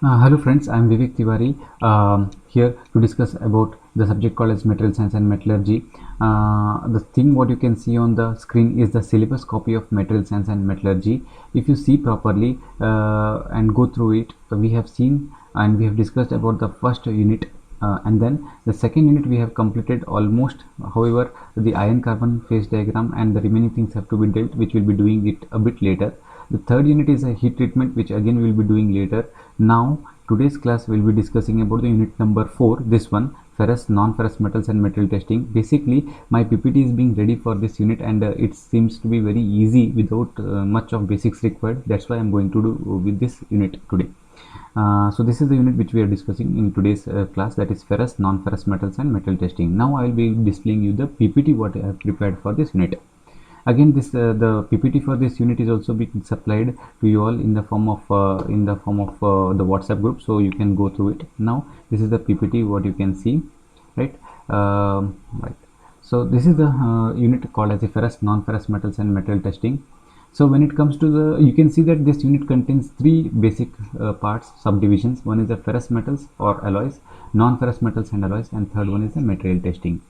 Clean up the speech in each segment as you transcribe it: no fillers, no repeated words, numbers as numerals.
Hello friends, I am Vivek Tiwari here to discuss about the subject called as material science and metallurgy. The thing what you can see on the screen is the syllabus copy of material science and metallurgy. If you see properly and go through it, we have seen and we have discussed about the first unit, and then the second unit we have completed almost. However, the iron carbon phase diagram and the remaining things have to be dealt, which will be doing it a bit later. The third unit is a heat treatment, which again we will be doing later. Now today's class will be discussing about the unit number 4, this one, ferrous, non-ferrous metals and material testing. Basically my PPT is being ready for this unit, and it seems to be very easy without much of basics required. That's why I'm going to do with this unit today. So this is the unit which we are discussing in today's class, that is ferrous, non-ferrous metals and metal testing. Now I will be displaying you the PPT what I have prepared for this unit. Again, this the PPT for this unit is also being supplied to you all in the form of the WhatsApp group, so you can go through it. Now this is the PPT what you can see, right? Right. So this is the unit called as the ferrous, non-ferrous metals and metal testing. So when it comes to the, you can see that this unit contains three basic parts, subdivisions. One is the ferrous metals or alloys, non-ferrous metals and alloys, and third one is the material testing.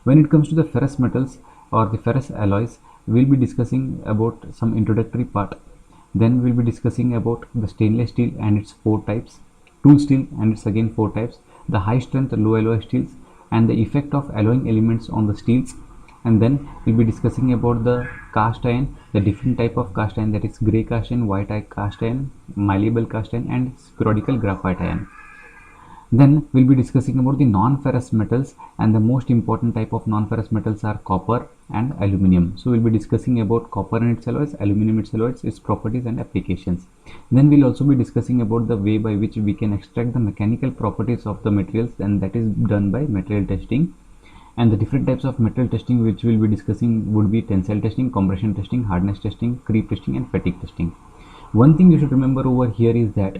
When it comes to the ferrous metals or the ferrous alloys, we'll be discussing about some introductory part. Then we'll be discussing about the stainless steel and its four types, tool steel and its again four types, the high strength low alloy steels, and the effect of alloying elements on the steels. And then we'll be discussing about the cast iron, the different type of cast iron, that is gray cast iron, white cast iron, malleable cast iron, and spherical graphite iron. Then we'll be discussing about the non-ferrous metals, and the most important type of non-ferrous metals are copper and aluminum. So we'll be discussing about copper and its alloys, aluminum its alloys, its properties and applications. Then we'll also be discussing about the way by which we can extract the mechanical properties of the materials, and that is done by material testing. And the different types of material testing which we'll be discussing would be tensile testing, compression testing, hardness testing, creep testing, and fatigue testing. One thing you should remember over here is that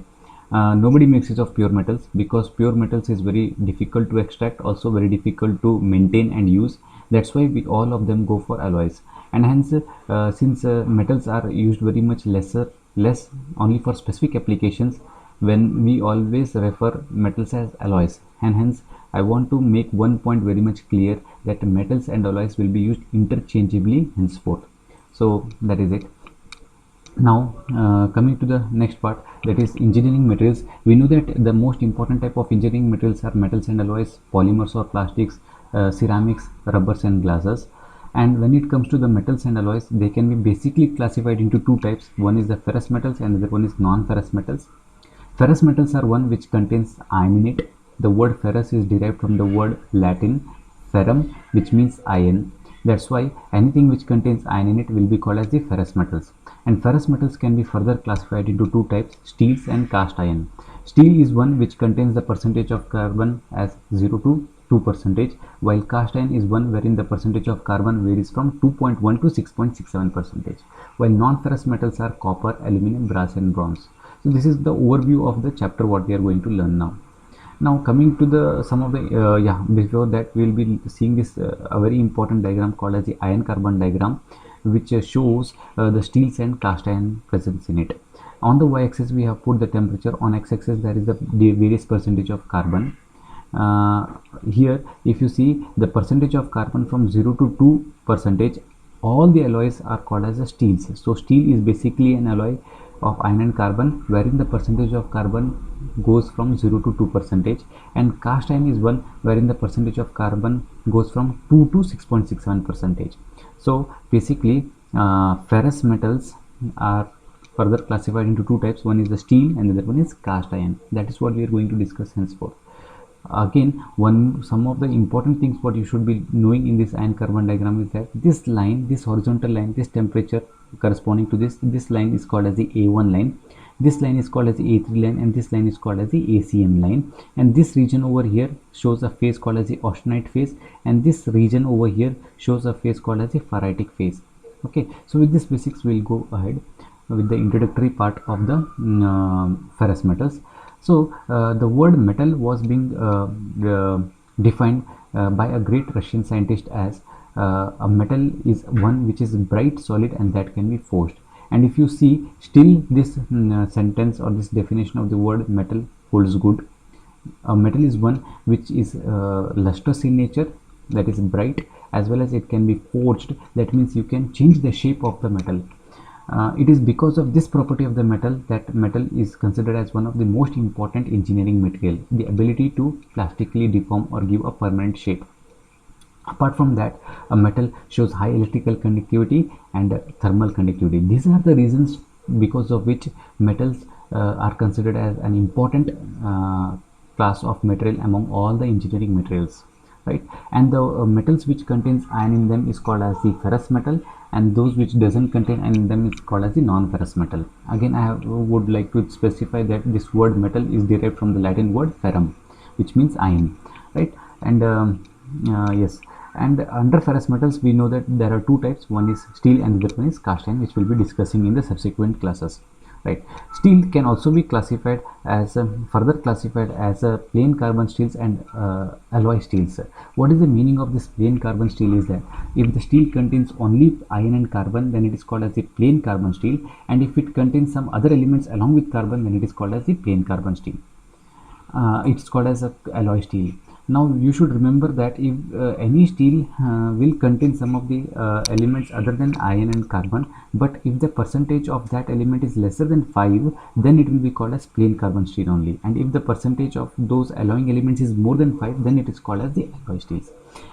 nobody makes use of pure metals, because pure metals is very difficult to extract, also very difficult to maintain and use. That's why we all of them go for alloys. And hence since metals are used very much less only for specific applications, when we always refer metals as alloys. And hence I want to make one point very much clear, that metals and alloys will be used interchangeably henceforth. So that is it. Now coming to the next part, that is engineering materials. We know that the most important type of engineering materials are metals and alloys, polymers or plastics, ceramics, rubbers and glasses. And when it comes to the metals and alloys, they can be basically classified into two types. One is the ferrous metals and the other one is non-ferrous metals. Ferrous metals are one which contains iron in it. The word ferrous is derived from the word Latin ferrum, which means iron. That's why anything which contains iron in it will be called as the ferrous metals. And ferrous metals can be further classified into two types, steels and cast iron. Steel is one which contains the percentage of carbon as 0 to 2%, while cast iron is one wherein the percentage of carbon varies from 2.1 to 6.67%, while non-ferrous metals are copper, aluminum, brass and bronze. So this is the overview of the chapter what we are going to learn now. Now coming to the some of the before that we will be seeing this a very important diagram called as the iron carbon diagram, which shows the steels and cast iron presence in it. On the y-axis we have put the temperature, on x-axis there is the various percentage of carbon. Here if you see the percentage of carbon from 0 to 2%, all the alloys are called as the steels. So steel is basically an alloy of iron and carbon, wherein the percentage of carbon goes from 0 to 2%, and cast iron is one wherein the percentage of carbon goes from 2 to 6.67%. So basically ferrous metals are further classified into two types. One is the steel and the other one is cast iron. That is what we are going to discuss henceforth. Again, some of the important things what you should be knowing in this iron carbon diagram is that this line, this horizontal line, this temperature corresponding to this line is called as the A1 line, this line is called as the A3 line, and this line is called as the ACM line. And this region over here shows a phase called as the austenite phase, and this region over here shows a phase called as the ferritic phase. Okay, so with this basics we'll go ahead with the introductory part of the ferrous metals. So the word metal was being defined by a great Russian scientist as a metal is one which is bright, solid, and that can be forged. And if you see, still this sentence or this definition of the word metal holds good. A metal is one which is lustrous in nature, that is bright, as well as it can be forged, that means you can change the shape of the metal. It is because of this property of the metal that metal is considered as one of the most important engineering material, the ability to plastically deform or give a permanent shape. Apart from that, a metal shows high electrical conductivity and thermal conductivity. These are the reasons because of which metals are considered as an important class of material among all the engineering materials, right? And the metals which contains iron in them is called as the ferrous metal, and those which doesn't contain iron in them is called as the non-ferrous metal. Again, would like to specify that this word metal is derived from the Latin word ferrum, which means iron, right? And yes, and under ferrous metals we know that there are two types, one is steel and the other one is cast iron, which we'll be discussing in the subsequent classes, right? Steel can also be classified as further classified as plain carbon steels and alloy steels. What is the meaning of this plain carbon steel is that if the steel contains only iron and carbon, then it is called as the plain carbon steel, and if it contains some other elements along with carbon, then it is called as the plain carbon steel. It's called as a alloy steel. Now you should remember that if any steel will contain some of the elements other than iron and carbon, but if the percentage of that element is lesser than 5, then it will be called as plain carbon steel only, and if the percentage of those alloying elements is more than 5, then it is called as the alloy steels.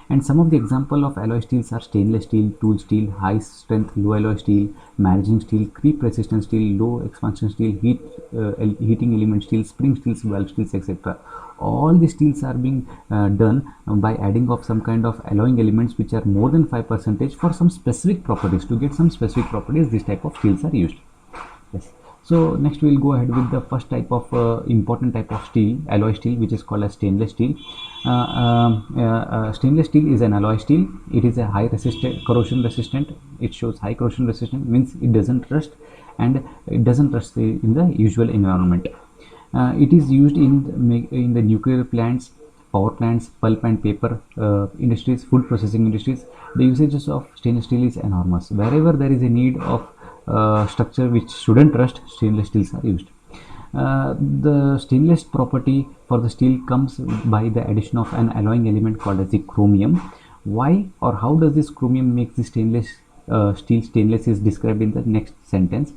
And some of the example of alloy steels are stainless steel, tool steel, high strength low alloy steel, margin steel, creep resistant steel, low expansion steel, heating element steel, spring steels, valve steels, etc. All these steels are being done by adding of some kind of alloying elements which are more than 5% for some specific properties. To get some specific properties, this type of steels are used. Yes. So next we will go ahead with the first type of important type of steel, alloy steel, which is called as stainless steel. Stainless steel is an alloy steel. It is a high corrosion resistant. It shows high corrosion resistant, means it doesn't rust, and it doesn't rust in the usual environment. It is used in the nuclear plants, power plants, pulp and paper industries, food processing industries. The usages of stainless steel is enormous. Wherever there is a need of structure which shouldn't rust, stainless steels are used. The stainless property for the steel comes by the addition of an alloying element called as the chromium. Why or how does this chromium make the stainless steel stainless is described in the next sentence.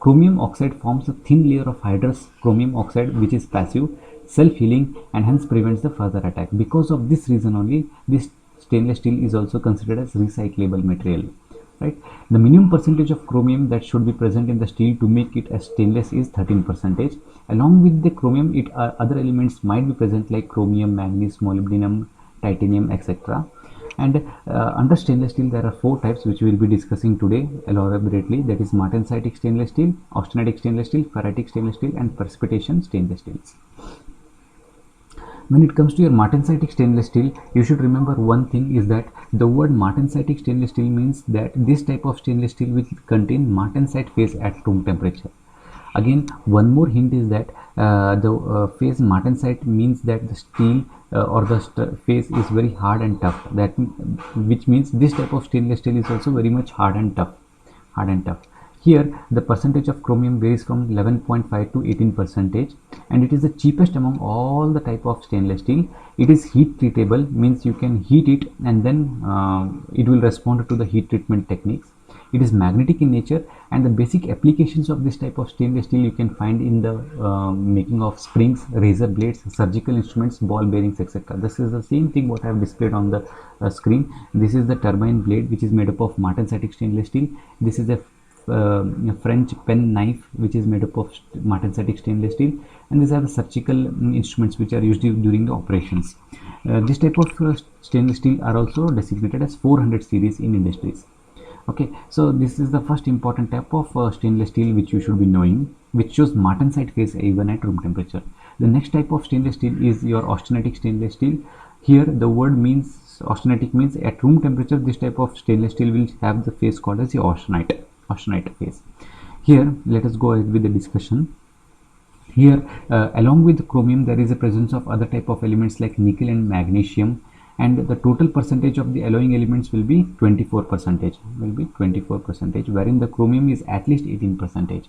Chromium oxide forms a thin layer of hydrous chromium oxide which is passive, self-healing, and hence prevents the further attack. Because of this reason only, this stainless steel is also considered as recyclable material, right? The minimum percentage of chromium that should be present in the steel to make it as stainless is 13%. Along with the chromium, other elements might be present like chromium, manganese, molybdenum, titanium, etc. And under stainless steel there are 4 types which we will be discussing today elaborately, that is martensitic stainless steel, austenitic stainless steel, ferritic stainless steel, and precipitation stainless steels. When it comes to your martensitic stainless steel, you should remember one thing is that the word martensitic stainless steel means that this type of stainless steel will contain martensite phase at room temperature. Again, one more hint is that the phase martensite means that the steel or the phase is very hard and tough. That which means this type of stainless steel is also very much hard and tough. Here, the percentage of chromium varies from 11.5 to 18%, and it is the cheapest among all the type of stainless steel. It is heat treatable, means you can heat it and then it will respond to the heat treatment techniques. It is magnetic in nature, and the basic applications of this type of stainless steel you can find in the making of springs, razor blades, surgical instruments, ball bearings, etc. This is the same thing what I have displayed on the screen. This is the turbine blade which is made up of martensitic stainless steel. This is a French pen knife which is made up of martensitic stainless steel, and these are the surgical instruments which are used during the operations. This type of stainless steel are also designated as 400 series in industries. Okay, so this is the first important type of stainless steel which you should be knowing, which shows martensite phase even at room temperature. The next type of stainless steel is your austenitic stainless steel. Here the word means austenitic means at room temperature this type of stainless steel will have the phase called as the austenite phase. Here let us go ahead with the discussion. Here along with chromium there is a presence of other type of elements like nickel and magnesium, and the total percentage of the alloying elements will be 24 percentage, wherein the chromium is at least 18 percentage.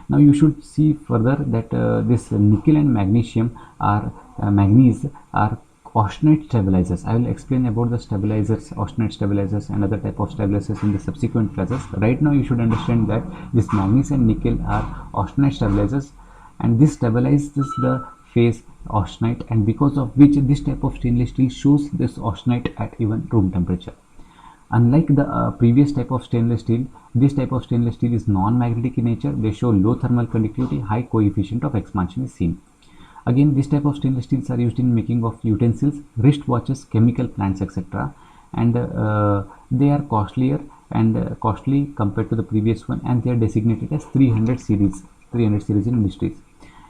Now you should see further that this nickel and magnesium are manganese are austenite stabilizers. I will explain about the stabilizers, austenite stabilizers and other type of stabilizers in the subsequent classes. Right now you should understand that this manganese and nickel are austenite stabilizers, and this stabilizes the phase austenite, and because of which this type of stainless steel shows this austenite at even room temperature. Unlike the previous type of stainless steel, this type of stainless steel is non-magnetic in nature. They show low thermal conductivity, high coefficient of expansion is seen. Again, this type of stainless steels are used in making of utensils, wristwatches, chemical plants, etc. And they are costlier and costly compared to the previous one, and they are designated as 300 series in industries.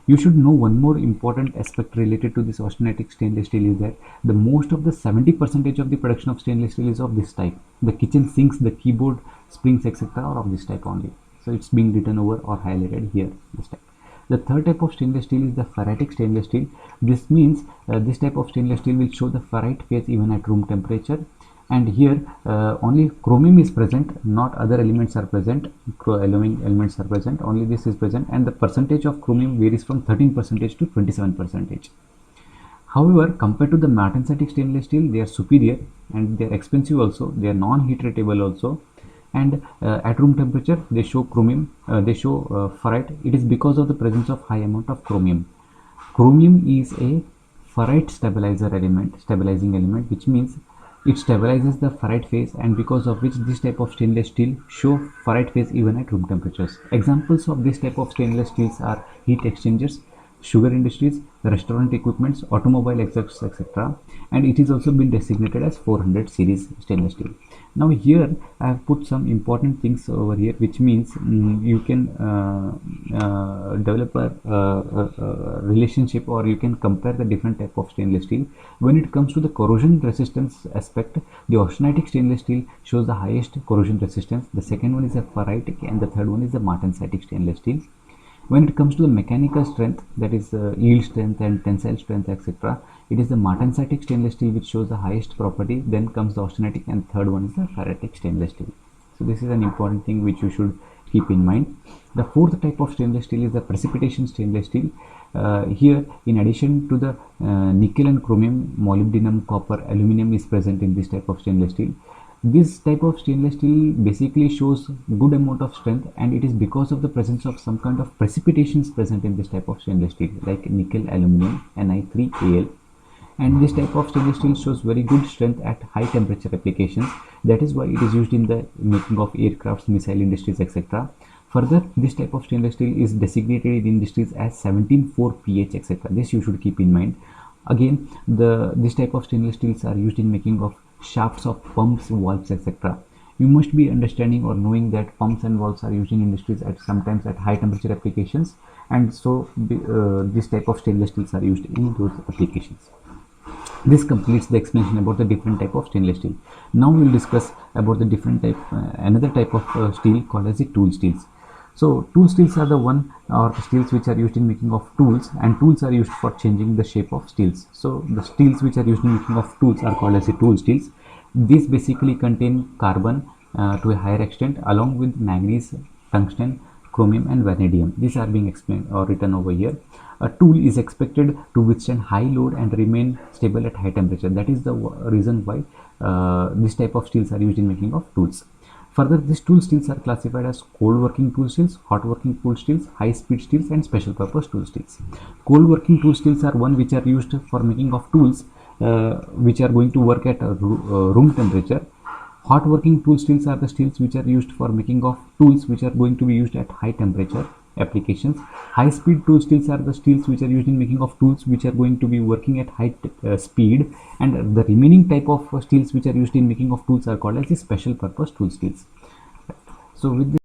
You should know one more important aspect related to this austenitic stainless steel is that the most of the 70% of the production of stainless steel is of this type. The kitchen sinks, the keyboard springs, etc. are of this type only. So it's being written over or highlighted here, this type. The third type of stainless steel is the ferritic stainless steel. This means this type of stainless steel will show the ferrite phase even at room temperature, and here only chromium is present, not other elements are present, alloying elements are present, only this is present, and the percentage of chromium varies from 13% to 27%. However, compared to the martensitic stainless steel, they are superior and they are expensive also, they are non-heat treatable also, and at room temperature they show chromium, they show ferrite. It is because of the presence of high amount of chromium. Chromium is a ferrite stabilizing element, which means it stabilizes the ferrite phase, and because of which this type of stainless steel show ferrite phase even at room temperatures. Examples of this type of stainless steels are heat exchangers, sugar industries, restaurant equipments, automobile exhausts, etc. And it is also been designated as 400 series stainless steel. Now here I have put some important things over here, which means you can develop a relationship, or you can compare the different type of stainless steel. When it comes to the corrosion resistance aspect, the austenitic stainless steel shows the highest corrosion resistance. The second one is a ferritic, and the third one is the martensitic stainless steel. When it comes to the mechanical strength, that is yield strength and tensile strength, etc., it is the martensitic stainless steel which shows the highest property. Then comes the austenitic, and third one is the ferritic stainless steel. So this is an important thing which you should keep in mind. The fourth type of stainless steel is the precipitation stainless steel. Here, in addition to the nickel and chromium, molybdenum, copper, aluminum is present in this type of stainless steel. This type of stainless steel basically shows good amount of strength, and it is because of the presence of some kind of precipitations present in this type of stainless steel, like nickel, aluminum, Ni3Al. And this type of stainless steel shows very good strength at high temperature applications. That is why it is used in the making of aircrafts, missile industries, etc. Further, this type of stainless steel is designated in industries as 17.4 pH, etc. This you should keep in mind. Again, this type of stainless steels are used in making of shafts of pumps, valves, etc. You must be understanding or knowing that pumps and valves are used in industries at sometimes at high temperature applications, and so this type of stainless steels are used in those applications. This completes the explanation about the different type of stainless steel. Now we will discuss about the different type, another type of steel called as the tool steels. So tool steels are the one or the steels which are used in making of tools, and tools are used for changing the shape of steels. So the steels which are used in making of tools are called as the tool steels. These basically contain carbon to a higher extent, along with manganese, tungsten, chromium and vanadium. These are being explained or written over here. A tool is expected to withstand high load and remain stable at high temperature. That is the reason why this type of steels are used in making of tools. Further, these tool steels are classified as cold working tool steels, hot working tool steels, high speed steels and special purpose tool steels. Cold working tool steels are one which are used for making of tools which are going to work at room temperature. Hot working tool steels are the steels which are used for making of tools which are going to be used at high temperature applications. High speed tool steels are the steels which are used in making of tools which are going to be working at high speed, and the remaining type of steels which are used in making of tools are called as the special purpose tool steels. So with this